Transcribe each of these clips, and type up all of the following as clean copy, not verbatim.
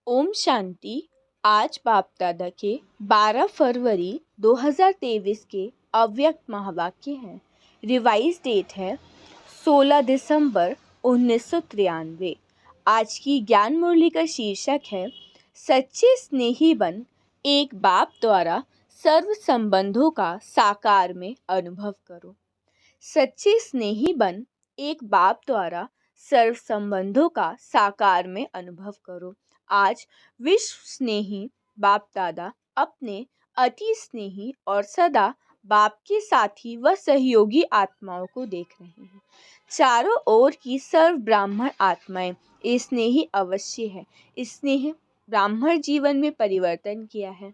ओम शांति। आज बाप दादा के 12 फरवरी 2023 के अव्यक्त महावाक्य हैं। रिवाइज डेट है 16 दिसंबर 1993। आज की ज्ञान मुरली का शीर्षक है सच्चे स्नेही बन एक बाप द्वारा सर्व संबंधों का साकार में अनुभव करो। सच्चे स्नेही बन एक बाप द्वारा सर्व संबंधों का साकार में अनुभव करो। आज विश्व स्नेही बाप दादा अपने अति स्नेही और सदा बाप के साथी व सहयोगी आत्माओं को देख रहे हैं। चारों ओर की सर्व ब्राह्मण आत्माएं स्नेही अवश्य है। स्नेह ब्राह्मण जीवन में परिवर्तन किया है।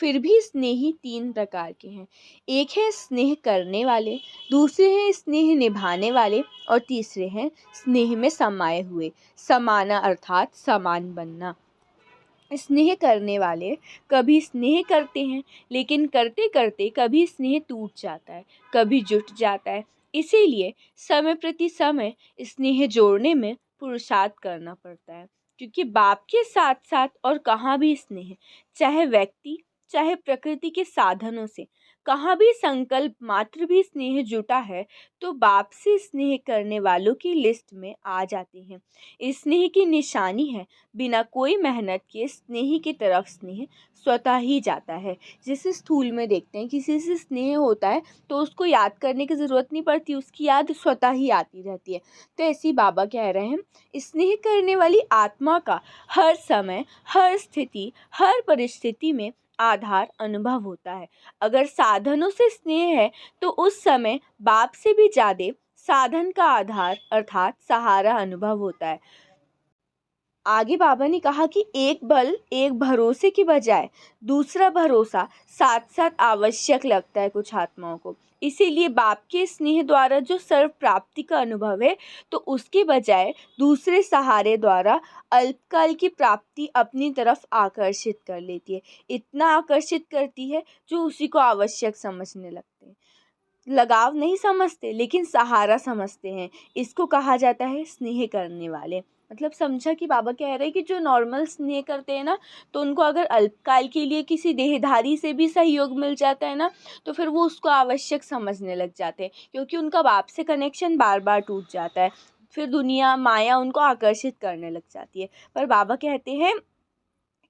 फिर भी स्नेही 3 प्रकार के हैं। एक है स्नेह करने वाले, दूसरे हैं स्नेह निभाने वाले और तीसरे हैं स्नेह में समाये हुए। समाना अर्थात समान बनना। स्नेह करने वाले कभी स्नेह करते हैं, लेकिन करते करते कभी स्नेह टूट जाता है, कभी जुट जाता है। इसीलिए समय प्रति समय स्नेह जोड़ने में पुरुषार्थ करना पड़ता है, क्योंकि बाप के साथ साथ और कहाँ भी स्नेह, चाहे व्यक्ति चाहे प्रकृति के साधनों से, कहाँ भी संकल्प मात्र भी स्नेह जुटा है तो बाप से स्नेह करने वालों की लिस्ट में आ जाते हैं। स्नेह की निशानी है बिना कोई मेहनत के स्नेही की तरफ स्नेह स्वतः ही जाता है। जैसे स्थूल में देखते हैं, किसी से स्नेह होता है तो उसको याद करने की ज़रूरत नहीं पड़ती, उसकी याद स्वतः ही आती रहती है। तो ऐसी बाबा कह रहे हैं, स्नेह करने वाली आत्मा का हर समय, हर स्थिति, हर परिस्थिति में आधार अनुभव होता है। अगर साधनों से स्नेह है तो उस समय बाप से भी ज़्यादा साधन का आधार अर्थात सहारा अनुभव होता है। आगे बाबा ने कहा कि एक बल एक भरोसे की बजाय दूसरा भरोसा साथ साथ आवश्यक लगता है कुछ आत्माओं को। इसीलिए बाप के स्नेह द्वारा जो सर्व प्राप्ति का अनुभव है तो उसके बजाय दूसरे सहारे द्वारा अल्पकाल की प्राप्ति अपनी तरफ आकर्षित कर लेती है। इतना आकर्षित करती है जो उसी को आवश्यक समझने लगते हैं। लगाव नहीं समझते लेकिन सहारा समझते हैं। इसको कहा जाता है स्नेह करने वाले। मतलब समझा कि बाबा कह रहे हैं कि जो नॉर्मल स्नेह करते हैं ना, तो उनको अगर अल्पकाल के लिए किसी देहधारी से भी सहयोग मिल जाता है ना, तो फिर वो उसको आवश्यक समझने लग जाते हैं, क्योंकि उनका बाप से कनेक्शन बार बार टूट जाता है। फिर दुनिया माया उनको आकर्षित करने लग जाती है। पर बाबा कहते हैं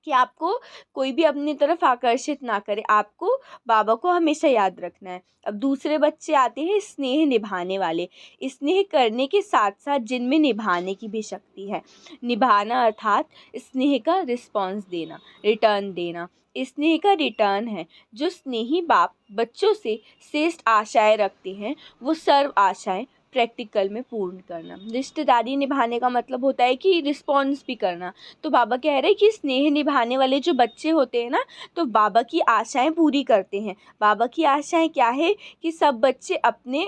कि आपको कोई भी अपनी तरफ आकर्षित ना करे, आपको बाबा को हमेशा याद रखना है। अब दूसरे बच्चे आते हैं स्नेह निभाने वाले। स्नेह करने के साथ साथ जिनमें निभाने की भी शक्ति है। निभाना अर्थात स्नेह का रिस्पॉन्स देना, रिटर्न देना। स्नेह का रिटर्न है जो स्नेही बाप बच्चों से श्रेष्ठ आशाएं रखते हैं, वो सर्व आशाएं प्रैक्टिकल में पूर्ण करना। रिश्तेदारी निभाने का मतलब होता है कि रिस्पॉन्स भी करना। तो बाबा कह रहे हैं कि स्नेह निभाने वाले जो बच्चे होते हैं ना, तो बाबा की आशाएं पूरी करते हैं। बाबा की आशाएं क्या है कि सब बच्चे अपने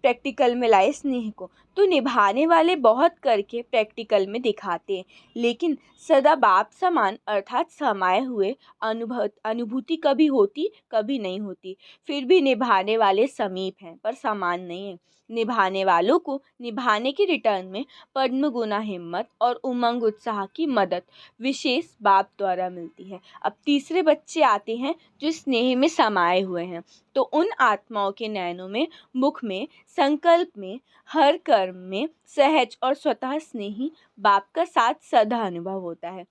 प्रैक्टिकल में लाए स्नेह को। तो निभाने वाले बहुत करके प्रैक्टिकल में दिखाते हैं, लेकिन सदा बाप समान अर्थात समाये हुए अनुभूति कभी होती कभी नहीं होती। फिर भी निभाने वाले समीप हैं पर समान नहीं है। निभाने वालों को निभाने के रिटर्न में पद्म गुना हिम्मत और उमंग उत्साह की मदद विशेष बाप द्वारा मिलती है। अब तीसरे बच्चे आते हैं जो स्नेह में समाये हुए हैं। तो उन आत्माओं के नयनों में, मुख में, संकल्प में, हर कर्म में सहज और स्वतः स्नेही बाप का साथ सदा अनुभव होता है।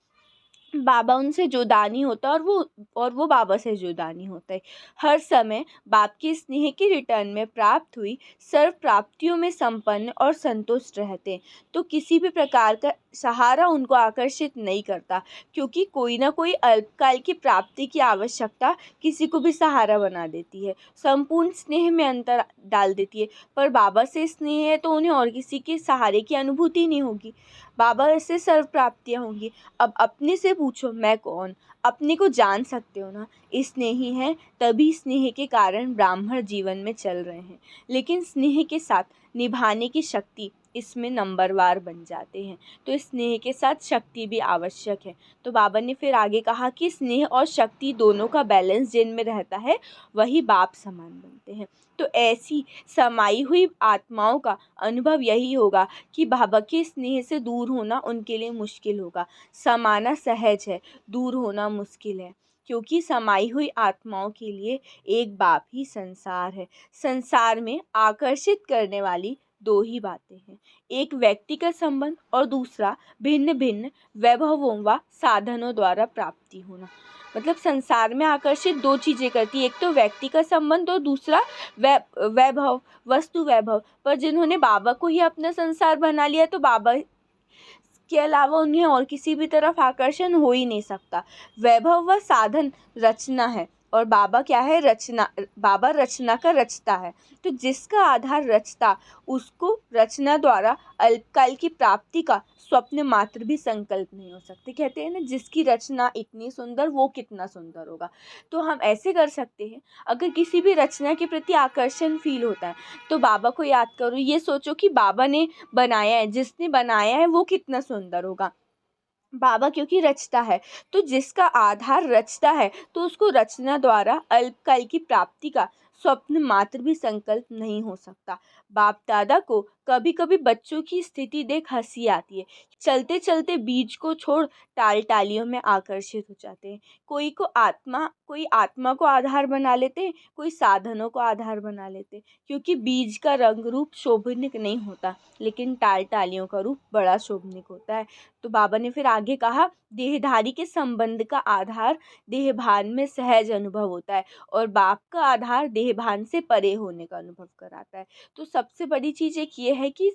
बाबा उनसे जुदा नहीं होता और वो बाबा से जुदा नहीं होता है। हर समय बाप के स्नेह के रिटर्न में प्राप्त हुई सर्व प्राप्तियों में संपन्न और संतुष्ट रहते हैं। तो किसी भी प्रकार का सहारा उनको आकर्षित नहीं करता, क्योंकि कोई ना कोई अल्पकाल की प्राप्ति की आवश्यकता किसी को भी सहारा बना देती है, संपूर्ण स्नेह में अंतर डाल देती है। पर बाबा से स्नेह है तो उन्हें और किसी के सहारे की अनुभूति नहीं होगी, बाबा से सर्व प्राप्तियाँ होंगी। अब अपने से पूछो मैं कौन, अपने को जान सकते हो ना। स्नेही है तभी स्नेह के कारण ब्राह्मण जीवन में चल रहे हैं, लेकिन स्नेह के साथ निभाने की शक्ति इसमें नंबरवार बन जाते हैं। तो स्नेह के साथ शक्ति भी आवश्यक है। तो बाबा ने फिर आगे कहा कि स्नेह और शक्ति दोनों का बैलेंस जिनमें रहता है वही बाप समान बनते हैं। तो ऐसी समाई हुई आत्माओं का अनुभव यही होगा कि बाबा के स्नेह से दूर होना उनके लिए मुश्किल होगा। समाना सहज है, दूर होना मुश्किल है, क्योंकि समाई हुई आत्माओं के लिए एक बाप ही संसार है। संसार में आकर्षित करने वाली दो ही बातें हैं, एक व्यक्तिगत संबंध और दूसरा भिन्न भिन्न वैभवों व साधनों द्वारा प्राप्ति होना। मतलब संसार में आकर्षित दो चीज़ें करती है, एक तो व्यक्तिगत संबंध और दूसरा वैभव, वस्तु वैभव। पर जिन्होंने बाबा को ही अपना संसार बना लिया तो बाबा के अलावा उन्हें और किसी भी तरफ आकर्षण हो ही नहीं सकता। वैभव व साधन रचना है और बाबा क्या है? रचना। बाबा रचना का रचता है। तो जिसका आधार रचता, उसको रचना द्वारा अल्पकाल की प्राप्ति का स्वप्न मात्र भी संकल्प नहीं हो सकते। कहते हैं ना, जिसकी रचना इतनी सुंदर वो कितना सुंदर होगा। तो हम ऐसे कर सकते हैं, अगर किसी भी रचना के प्रति आकर्षण फील होता है तो बाबा को याद करो, ये सोचो कि बाबा ने बनाया है, जिसने बनाया है वो कितना सुंदर होगा। बाबा क्योंकि रचता है, तो जिसका आधार रचता है तो उसको रचना द्वारा अल्पकाल की प्राप्ति का स्वप्न मात्र भी संकल्प नहीं हो सकता। बाप दादा को कभी कभी बच्चों की स्थिति देख हंसी आती है। चलते चलते बीज को छोड़ टाल टालियों में आकर्षित हो जाते हैं। कोई आत्मा को आधार बना लेते हैं, कोई साधनों को आधार बना लेते हैं, क्योंकि बीज का रंग रूप शोभनिक नहीं होता, लेकिन टाल टालियों का रूप बड़ा शोभनिक होता है। तो बाबा ने फिर आगे कहा, देहधारी के संबंध का आधार देहभान में सहज अनुभव होता है और बाप का आधार देहभान से परे होने का अनुभव कराता है। तो सबसे बड़ी चीज़ एक ये है कि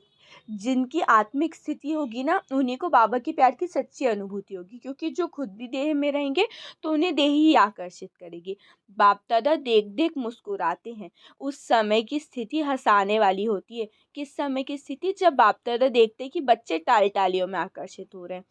जिनकी आत्मिक स्थिति होगी ना, उन्हीं को बाबा के प्यार की सच्ची अनुभूति होगी, क्योंकि जो खुद भी देह में रहेंगे तो उन्हें देह ही आकर्षित करेगी। बाप दादा देख देख मुस्कुराते हैं। उस समय की स्थिति हंसाने वाली होती है। किस समय की स्थिति? जब बाप दादा देखते हैं कि बच्चे टाल टालियों में आकर्षित हो रहे हैं।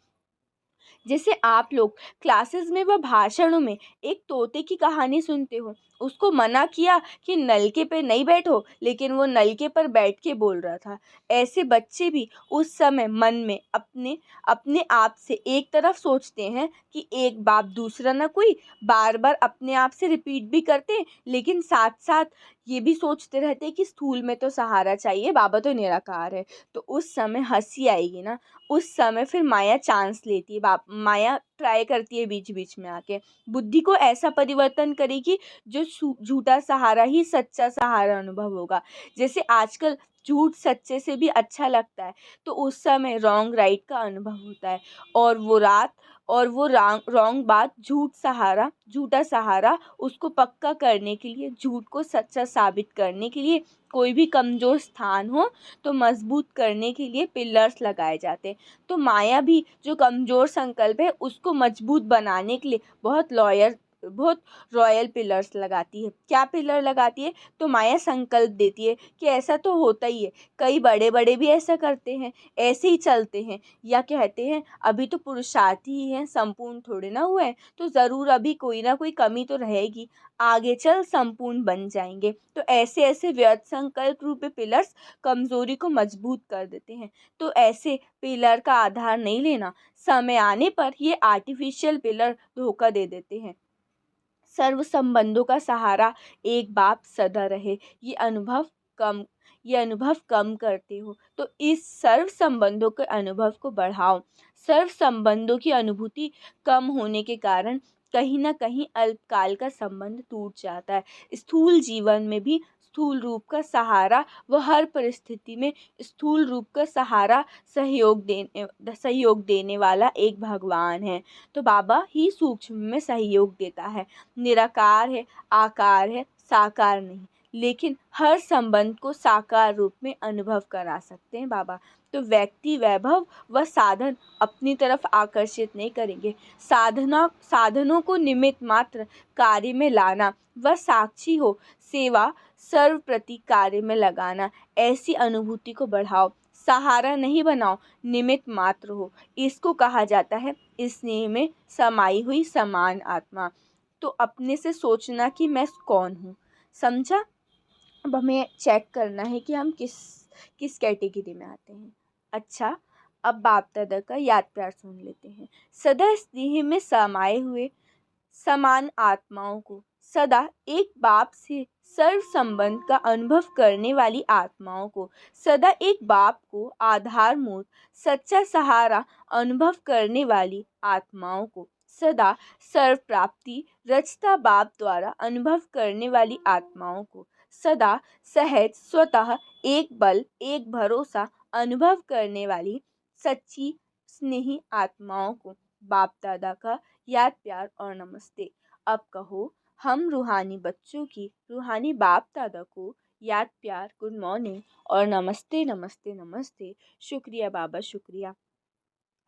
जैसे आप लोग क्लासेस में व भाषणों में एक तोते की कहानी सुनते हो, उसको मना किया कि नलके पे नहीं बैठो, लेकिन वो नलके पर बैठ के बोल रहा था। ऐसे बच्चे भी उस समय मन में अपने अपने आप से एक तरफ सोचते हैं कि एक बाप दूसरा ना कोई, बार बार अपने आप से रिपीट भी करते, लेकिन साथ साथ ये भी सोचते रहते कि स्थूल में तो सहारा चाहिए, बाबा तो निराकार है। तो उस समय हंसी आएगी ना, उस समय फिर माया चांस लेती है। माया ट्राई करती है बीच बीच में आके, बुद्धि को ऐसा परिवर्तन करेगी जो झूठा सहारा ही सच्चा सहारा अनुभव होगा। जैसे आजकल झूठ सच्चे से भी अच्छा लगता है, तो उस समय रॉन्ग राइट का अनुभव होता है। और वो रॉन्ग बात झूठा सहारा उसको पक्का करने के लिए, झूठ को सच्चा साबित करने के लिए, कोई भी कमज़ोर स्थान हो तो मजबूत करने के लिए पिलर्स लगाए जाते हैं। तो माया भी जो कमज़ोर संकल्प है उसको मजबूत बनाने के लिए बहुत रॉयल पिलर्स लगाती है। क्या पिलर लगाती है? तो माया संकल्प देती है कि ऐसा तो होता ही है, कई बड़े बड़े भी ऐसा करते हैं, ऐसे ही चलते हैं, या कहते हैं अभी तो पुरुषार्थ ही हैं, संपूर्ण थोड़े ना हुए हैं, तो ज़रूर अभी कोई ना कोई कमी तो रहेगी, आगे चल संपूर्ण बन जाएंगे। तो ऐसे ऐसे व्यर्थ संकल्प रूपी पिलर्स कमज़ोरी को मजबूत कर देते हैं। तो ऐसे पिलर का आधार नहीं लेना, समय आने पर ये आर्टिफिशियल पिलर धोखा दे देते हैं। सर्व संबंधों का सहारा एक बाप सदा रहे, ये अनुभव कम करते हो तो इस सर्व संबंधों के अनुभव को बढ़ाओ। सर्व संबंधों की अनुभूति कम होने के कारण कहीं ना कहीं अल्पकाल का संबंध टूट जाता है। स्थूल जीवन में भी स्थूल रूप का सहारा व हर परिस्थिति में स्थूल रूप का सहारा सहयोग देने वाला एक भगवान है। तो बाबा ही सूक्ष्म में सहयोग देता है। निराकार है, आकार है, साकार नहीं, लेकिन हर संबंध को साकार रूप में अनुभव करा सकते हैं बाबा। तो व्यक्ति वैभव व साधन अपनी तरफ आकर्षित नहीं करेंगे। साधनों को निमित्त मात्र कार्य में लाना व साक्षी हो सेवा सर्व प्रति कार्य में लगाना, ऐसी अनुभूति को बढ़ाओ। सहारा नहीं बनाओ, निमित्त मात्र हो। इसको कहा जाता है स्नेह में समाई हुई समान आत्मा। तो अपने से सोचना कि मैं कौन हूँ, समझा? अब हमें चेक करना है कि हम किस किस कैटेगरी में आते हैं। अच्छा, अब बाप दादा का याद प्यार सुन लेते हैं। सदा स्नेह में समाये हुए समान आत्माओं को, सदा एक बाप से सर्व संबंध का अनुभव करने वाली आत्माओं को, सदा एक बाप को आधारभूत सच्चा सहारा अनुभव करने वाली आत्माओं को, सदा सर्व प्राप्ति रचता बाप द्वारा अनुभव करने वाली आत्माओं को, सदा सहज स्वतः एक बल एक भरोसा अनुभव करने वाली सच्ची स्नेही आत्माओं को बाप दादा का याद प्यार और नमस्ते। अब कहो, हम रूहानी बच्चों की रूहानी बाप दादा को याद प्यार, गुड मॉर्निंग और नमस्ते नमस्ते नमस्ते। शुक्रिया बाबा, शुक्रिया।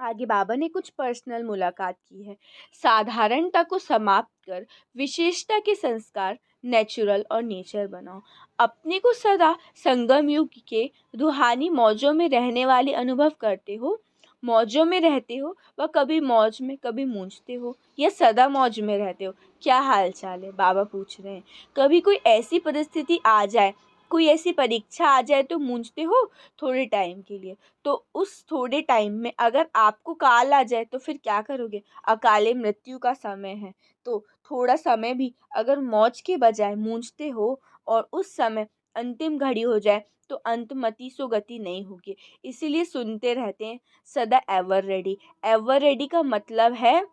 आगे बाबा ने कुछ पर्सनल मुलाकात की है। साधारणता को समाप्त कर विशेषता के संस्कार नेचुरल और नेचर बनाओ। अपने को सदा संगम युग के रूहानी मौजों में रहने वाले अनुभव करते हो। मौजों में रहते हो व कभी मौज में कभी मूंझते हो या सदा मौज में रहते हो। क्या हाल चाल है, बाबा पूछ रहे हैं। कभी कोई ऐसी परिस्थिति आ जाए, कोई ऐसी परीक्षा आ जाए तो मूंझते हो थोड़े टाइम के लिए। तो उस थोड़े टाइम में अगर आपको काल आ जाए तो फिर क्या करोगे। अकाले मृत्यु का समय है, तो थोड़ा समय भी अगर मौज के बजाय मूंझते हो और उस समय अंतिम घड़ी हो जाए तो अंतमति सो गति नहीं होगी। इसीलिए सुनते रहते हैं सदा एवर रेडी। एवर रेडी का मतलब है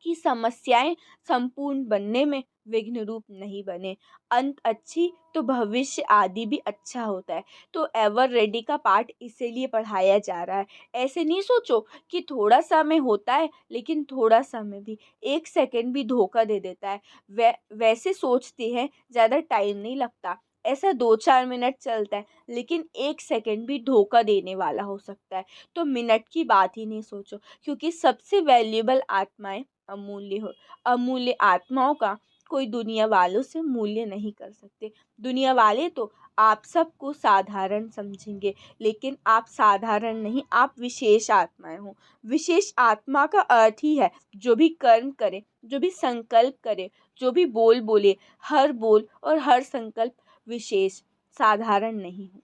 कि समस्याएं संपूर्ण बनने में विघ्न रूप नहीं बने। अंत अच्छी तो भविष्य आदि भी अच्छा होता है। तो एवर रेडी का पाठ इसीलिए पढ़ाया जा रहा है। ऐसे नहीं सोचो कि थोड़ा समय होता है, लेकिन थोड़ा समय भी, एक सेकंड भी धोखा दे देता है। वैसे सोचते हैं ज़्यादा टाइम नहीं लगता, ऐसा 2-4 मिनट चलता है, लेकिन एक सेकंड भी धोखा देने वाला हो सकता है। तो मिनट की बात ही नहीं सोचो, क्योंकि सबसे वैल्यूएबल आत्माएं अमूल्य आत्माओं का कोई दुनिया वालों से मूल्य नहीं कर सकते। दुनिया वाले तो आप सबको साधारण समझेंगे, लेकिन आप साधारण नहीं, आप विशेष आत्माएं हो। विशेष आत्मा का अर्थ ही है जो भी कर्म करे, जो भी संकल्प करे, जो भी बोल बोले, हर बोल और हर संकल्प विशेष, साधारण नहीं हो।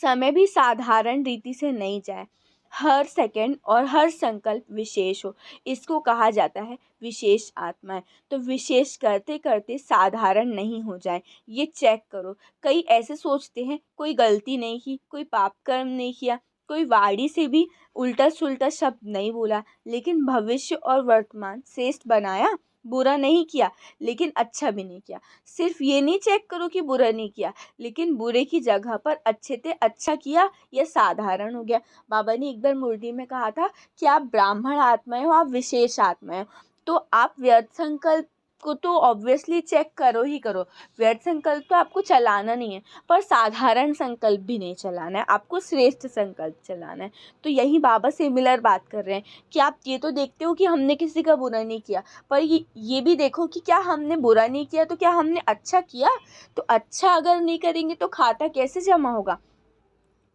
समय भी साधारण रीति से नहीं जाए, हर सेकंड और हर संकल्प विशेष हो, इसको कहा जाता है विशेष आत्माएं। तो विशेष करते करते साधारण नहीं हो जाए, ये चेक करो। कई ऐसे सोचते हैं कोई गलती नहीं की, कोई पाप कर्म नहीं किया, कोई वाणी से भी उल्टा सुल्टा शब्द नहीं बोला, लेकिन भविष्य और वर्तमान श्रेष्ठ बनाया। बुरा नहीं किया लेकिन अच्छा भी नहीं किया। सिर्फ ये नहीं चेक करो कि बुरा नहीं किया, लेकिन बुरे की जगह पर अच्छे से अच्छा किया या साधारण हो गया। बाबा ने एक बार मुरली में कहा था कि आप ब्राह्मण आत्माएं हो, आप विशेष आत्माएं हो। तो आप व्यर्थ संकल्प को तो ऑब्वियसली चेक करो ही करो। व्यर्थ संकल्प तो आपको चलाना नहीं है, पर साधारण संकल्प भी नहीं चलाना है, आपको श्रेष्ठ संकल्प चलाना है। तो यही बाबा सिमिलर बात कर रहे हैं कि आप ये तो देखते हो कि हमने किसी का बुरा नहीं किया, पर ये भी देखो कि क्या हमने बुरा नहीं किया तो क्या हमने अच्छा किया। तो अच्छा अगर नहीं करेंगे तो खाता कैसे जमा होगा।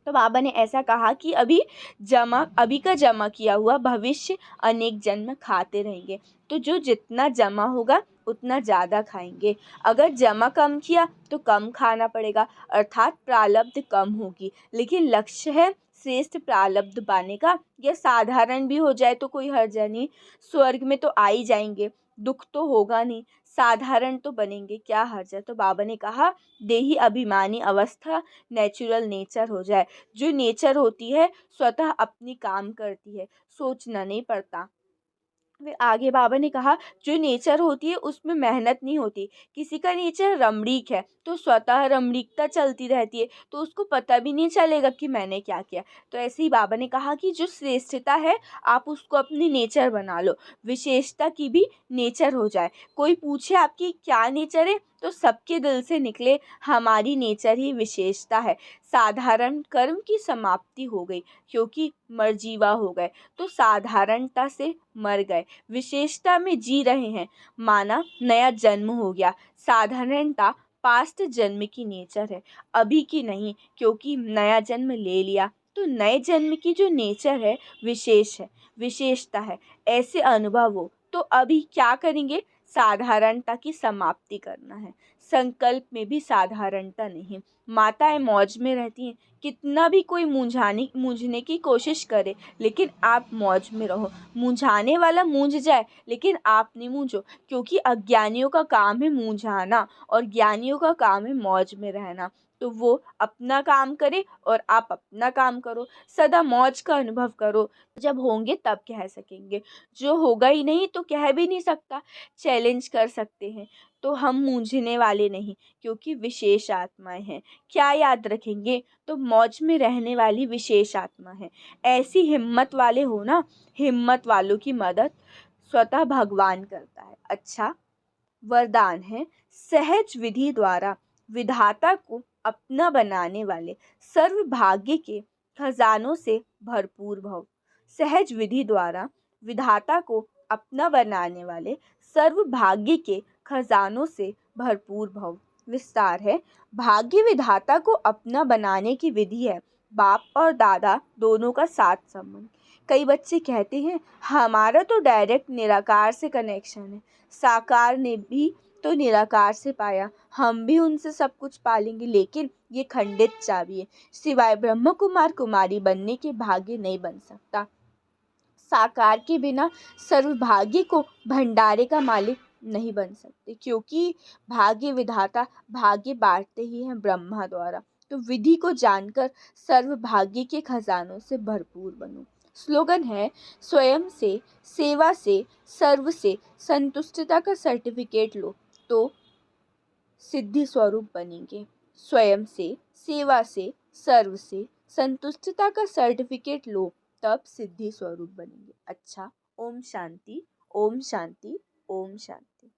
तो बाबा ने ऐसा कहा कि अभी का जमा किया हुआ भविष्य अनेक जन्म खाते रहेंगे। तो जो जितना जमा होगा उतना ज़्यादा खाएंगे। अगर जमा कम किया तो कम खाना पड़ेगा, अर्थात प्रारब्ध कम होगी। लेकिन लक्ष्य है श्रेष्ठ प्रारब्ध पाने का। या साधारण भी हो जाए तो कोई हर्ज नहीं, स्वर्ग में तो आ ही जाएंगे, दुख तो होगा नहीं, साधारण तो बनेंगे, क्या हर्ज है। तो बाबा ने कहा देही अभिमानी अवस्था नेचुरल नेचर हो जाए। जो नेचर होती है स्वतः अपनी काम करती है, सोचना नहीं पड़ता। फिर आगे बाबा ने कहा जो नेचर होती है उसमें मेहनत नहीं होती। किसी का नेचर रमणीक है तो स्वतः रमणीकता चलती रहती है, तो उसको पता भी नहीं चलेगा कि मैंने क्या किया। तो ऐसे ही बाबा ने कहा कि जो श्रेष्ठता है आप उसको अपनी नेचर बना लो, विशेषता की भी नेचर हो जाए। कोई पूछे आपकी क्या नेचर है तो सबके दिल से निकले हमारी नेचर ही विशेषता है। साधारण कर्म की समाप्ति हो गई क्योंकि मरजीवा हो गए, तो साधारणता से मर गए, विशेषता में जी रहे हैं, माना नया जन्म हो गया। साधारणता पास्ट जन्म की नेचर है, अभी की नहीं, क्योंकि नया जन्म ले लिया। तो नए जन्म की जो नेचर है विशेष है, विशेषता है। ऐसे अनुभव हो तो अभी क्या करेंगे, साधारणता की समाप्ति करना है। संकल्प में भी साधारणता नहीं। माताएं मौज में रहती हैं, कितना भी कोई मूंझने की कोशिश करे, लेकिन आप मौज में रहो। मूंझाने वाला मूंझ जाए, लेकिन आप नहीं मूंझो, क्योंकि अज्ञानियों का काम है मूंझाना और ज्ञानियों का काम है मौज में रहना। तो वो अपना काम करे और आप अपना काम करो, सदा मौज का अनुभव करो। जब होंगे तब कह सकेंगे, जो होगा ही नहीं तो कह भी नहीं सकता। चैलेंज कर सकते हैं, तो हम मूंझने वाले नहीं, क्योंकि विशेष आत्माएं हैं। क्या याद रखेंगे? तो मौज में रहने वाली विशेष आत्मा है। ऐसी हिम्मत वाले हो ना, हिम्मत वालों की मदद स्वतः भगवान करता है। अच्छा, वरदान है, सहज विधि द्वारा विधाता को अपना बनाने वाले सर्व भाग्य के खजानों से भरपूर भव। सहज विधि द्वारा विधाता को अपना बनाने वाले सर्व भाग्य के खजानों से भरपूर भव। विस्तार है, भाग्य विधाता को अपना बनाने की विधि है। बाप और दादा दोनों का साथ संबंध। कई बच्चे कहते हैं हमारा तो डायरेक्ट निराकार से कनेक्शन है, साकार ने भी तो निराकार से पाया, हम भी उनसे सब कुछ पालेंगे। लेकिन ये खंडित चाबी है, सिवाय ब्रह्म कुमार कुमारी बनने के भाग्य नहीं बन सकता। साकार के बिना सर्वभाग्य को भंडारे का मालिक नहीं बन सकते, क्योंकि भाग्य विधाता भाग्य बांटते ही हैं ब्रह्मा द्वारा। तो विधि को जानकर सर्वभाग्य के खजानों से भरपूर बनो। स्लोगन है, स्वयं से, सेवा से, सर्व से संतुष्टता का सर्टिफिकेट लो तो सिद्धि स्वरूप बनेंगे। स्वयं से, सेवा से, सर्व से संतुष्टता का सर्टिफिकेट लो, तब सिद्धि स्वरूप बनेंगे। अच्छा, ओम शांति, ओम शांति, ओम शांति।